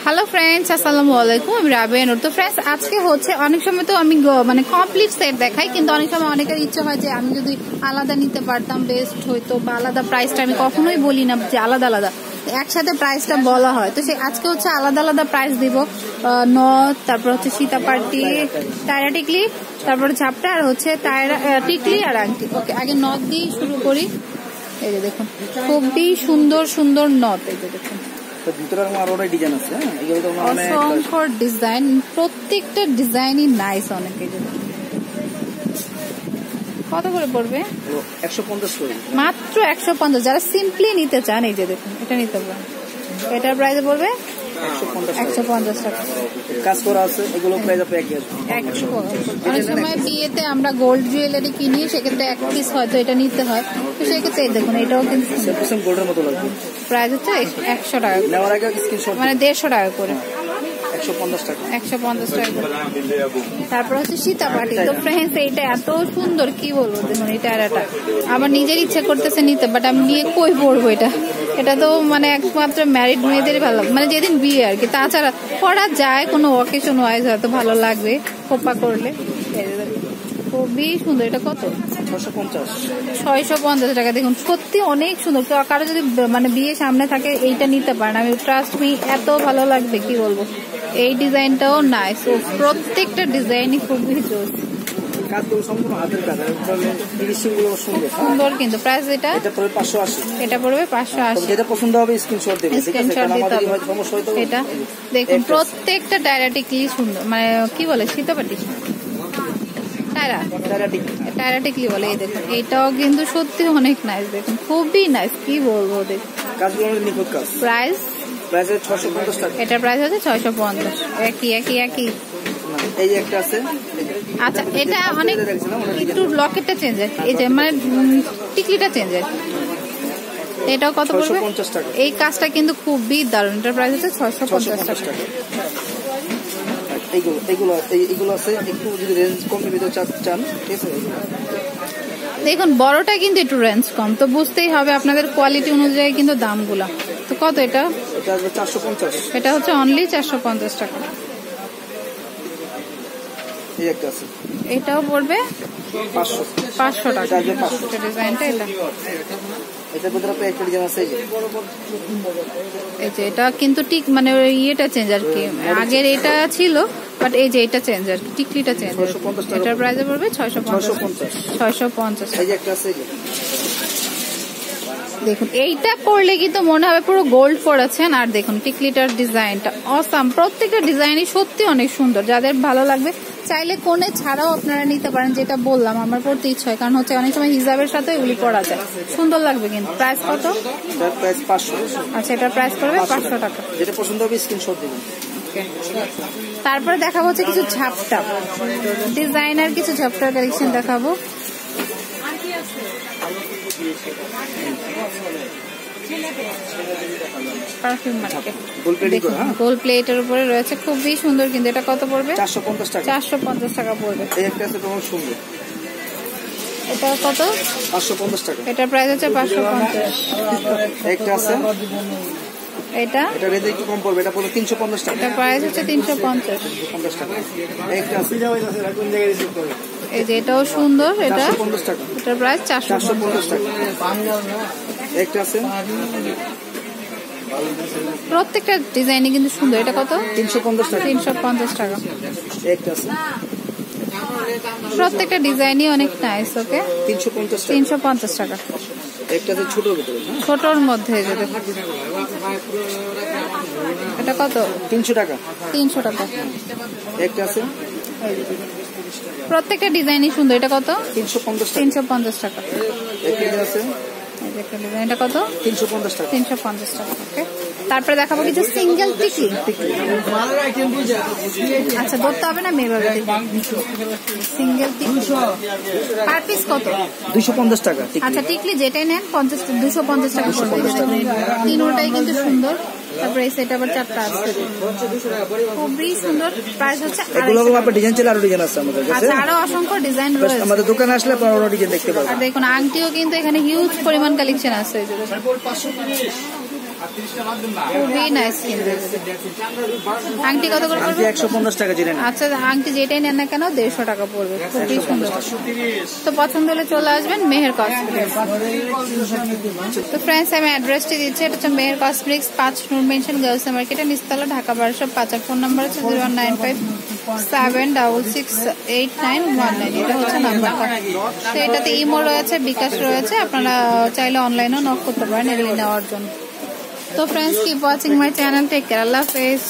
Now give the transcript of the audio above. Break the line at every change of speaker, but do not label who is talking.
Hello friends, আসসালামু আলাইকুম। আমি রাবেয়া নূর। তো ফ্রেন্ডস, আজকে হচ্ছে অনেক সময় তো আমি মানে কমপ্লিট সেট দেখাই, কিন্তু অনেক সময় অনেকের ইচ্ছে হয় যে আমি যদি আলাদা নিতে পারতাম বেস্ট হইতো, বা আলাদা প্রাইসটা আমি কখনোই বলি না যে আলাদা আলাদা, একসাথে প্রাইসটা বলা হয়। তো সেই আজকে হচ্ছে আলাদা আলাদা প্রাইস দিব। নথ, তারপর হচ্ছে সীতাপাটি, টায়রা টিকলি, তারপর ঝাপটা, আর হচ্ছে টায়রা টিকলি আর আংটি। ওকে, আগে নথ দিয়ে শুরু করি। এই যে দেখুন, খুবই সুন্দর সুন্দর নথ। এই যে দেখুন, অসংখ্য ডিজাইন, প্রত্যেকটা ডিজাইনই নাইস অনেক। কত করে পড়বে?
150 করে,
মাত্র 150। যারা সিম্পলি নিতে চান এই যে দেখুন, এটা নিতে পারেন। এটার প্রাইস পড়বে 150 টাকা।
কাজ করা আছে, এগুলো প্রাইস আপনি
অনেক সময় বিয়েতে আমরা গোল্ড জুয়েলারি কিনি, সেক্ষেত্রে এক পিস হয়তো এটা নিতে হয়, তো সেক্ষেত্রে দেখুন এটাও কিন্তু
গোল্ডের মতো লাগবে।
প্রাইস হচ্ছে 100 টাকা, মানে 150 টাকা করে,
150 টাকা,
150 টাকা। তারপর হচ্ছে সীতাপাটি। তো ফ্রেন্ডস, এইটা এত সুন্দর, কি বলবো, দেখুন এই টায়রাটা আমার নিজের ইচ্ছে করতেছে নিতে, বাট আমি নিয়ে কই পড়বো এটা। এটা তো মানে একমাত্র ম্যারিড মেয়েদেরই ভালো লাগবে, মানে যেদিন বিয়ে আর কি। তাছাড়া পড়া যায় কোনো অকেশন ওয়াইজ, হয়তো ভালো লাগবে খোপা করলে। খুবই সুন্দর। এটা কত? 650 টাকা। দেখুন সত্যি অনেক সুন্দর। কারো যদি মানে বিয়ে সামনে থাকে এইটা নিতে পারেন, আমি ট্রাস্ট মি, এত ভালো লাগবে কি বলবো। এই ডিজাইনটাও নাইস, ও প্রত্যেকটা ডিজাইনই খুবই জোস, সুন্দর। কিন্তু প্রাইস এটা পড়বে 580।
যেটা পছন্দ হবে স্ক্রিনশট দিবেন,
স্ক্রিনশট দিতে হবে। এটা দেখুন প্রত্যেকটা টায়রা টিকলি সুন্দর, মানে কি বলে সীতাপাটি, টায়রা টিকলি বলে। এই দেখুন এইটাও কিন্তু সত্যি অনেক নাইস, দেখুন খুবই নাইস, কি বলবো। দেখুন প্রাইস
650 টাকা।
এটার প্রাইস হচ্ছে 650। একই।
এই একটা আছে।
আচ্ছা, এটা অনেক একটু লকেটটা চেঞ্জ, এই যে মানে টিকলিটা চেঞ্জ। এটাও কত পড়বে?
650 টাকা।
এই কাজটা কিন্তু খুবই দারুণ। এটার প্রাইস হচ্ছে 650 টাকা।
এইগুলো আছে, একটু যদি রেঞ্জ কমের ভিতরে চান, ঠিক আছে।
দেখুন বড়টা কিন্তু একটু রেঞ্জ কম, তো বুঝতেই হবে আপনাদের কোয়ালিটি অনুযায়ী কিন্তু দামগুলা। তো কত এটা?
450।
এটা হচ্ছে অনলি 450 টাকা।
এই একটা আছে,
এটাও পড়বে 500 টাকা। ডিজাইনটা
এটার ভিতরে একটা ডিজাইন আছে,
এই যে এটা কিন্তু ঠিক মানে ইয়েটা চেঞ্জ আর কি, আগের এটা ছিল, বাট এই যে এটা চেঞ্জ আর কি, টিকলিটা চেঞ্জ। এটার প্রাইস পড়বে 650।
এই যে একটা আছে।
দেখুন এইটা পরলে কিন্তু মনে হবে পুরো গোল্ড পরেছেন। আর দেখুন টিকলিটার ডিজাইনটা অসাম, প্রত্যেকটা ডিজাইনই সত্যি অনেক সুন্দর। যাদের ভালো লাগবে চাইলে কোণে ছাড়াও আপনারা নিতে পারেন, যেটা বললাম আমার পড়তে ইচ্ছা হয়, কারণ হচ্ছে অনেক সময় হিজাবের সাথে এগুলি পরা যায়, সুন্দর লাগবে। কিন্তু প্রাইস কত?
প্রাইস 500।
আচ্ছা, এটার প্রাইস পড়বে 500 টাকা।
যেটা পছন্দ হবে স্ক্রিনশট দিবেন।
তারপরে দেখাবো হচ্ছে কিছু ঝাপটা, ডিজাইনার কিছু ঝাপটার কালেকশন দেখাবো। গোল্ড প্লেটের উপরে রয়েছে, খুবই সুন্দর। কিন্তু এটা কত পড়বে? 450 টাকা পড়বে। এটা কত?
550 টাকা।
এটার প্রাইস হচ্ছে 550।
একটা আছে, এটা রেঞ্জ একটু কম পড়বে, এটা পড়বে 350 টাকা।
এটা প্রাইস হচ্ছে 350
টাকা। একটা আছে,
এই যে এটাও সুন্দর, এটা
450 টাকা।
এটার প্রাইস 450
টাকা। একটা আছে,
প্রত্যেকটা ডিজাইনই কিন্তু সুন্দর। এটা কত?
350 টাকা।
350 টাকা।
একটা আছে,
প্রত্যেকটা ডিজাইনই অনেক নাইস। ওকে, 350 টাকা।
একটা আছে ছোটর ভিতরে,
ছোটর মধ্যে। এটা কত?
300 টাকা।
300 টাকা।
একটা আছে,
প্রত্যেকটা ডিজাইনই সুন্দর। এটা কত?
350
টাকা।
একটা আছে,
এটা কত?
350 টাকা।
350 টাকা। ওকে, তারপরে দেখাবো কিছু সিঙ্গেল টিকলি। আচ্ছা, ধরতে হবে না মেয়ে বাবা। সিঙ্গেল টিকলি পার পিস কত?
250 টাকা।
আচ্ছা, টিকলি যেটাই নেন 250 টাকা পড়বে। তিনটাই কিন্তু সুন্দর। তারপরে এই সেট আবার 4টা আছে, খুবই সুন্দর। প্রাইস হচ্ছে
ডিজাইন ছিল, আরো ডিজাইন আছে আমাদের কাছে।
আচ্ছা, আরো অসংখ্য ডিজাইন রয়েছে।
আমাদের দোকানে আসলে আরো ডিজাইন দেখতে পাবেন।
আর দেখুন আংটিও কিন্তু এখানে হিউজ পরিমাণ কালেকশন আছে। খুবই নাইস কিন্তু। আংটি কত করে পড়বে?
150 টাকা জেনে নেন।
আচ্ছা আংটি যেটাই নেন না কেন 150 টাকা পড়বে, খুবই সুন্দর। তো পছন্দ হলে চলে আসবেন মেহের কসমেটিক্স। তো ফ্রেন্ডস আমি অ্যাড্রেসটি দিচ্ছি, এটা হচ্ছে মেহের কসমেটিক্স, 5 নূর মেনশন গার্লস মার্কেটে, নিচতলা, ঢাকা 1200 5। ফোন নাম্বার হচ্ছে 01957668919। এটা হচ্ছে নাম্বারটা। তো এটাতে ইমো রয়েছে, বিকাশ রয়েছে, আপনারা চাইলে অনলাইনেও নক করতে পারেন এগুলি নেওয়ার জন্য। তো friends keep watching my channel, take care, আল্লাহ হাফেজ।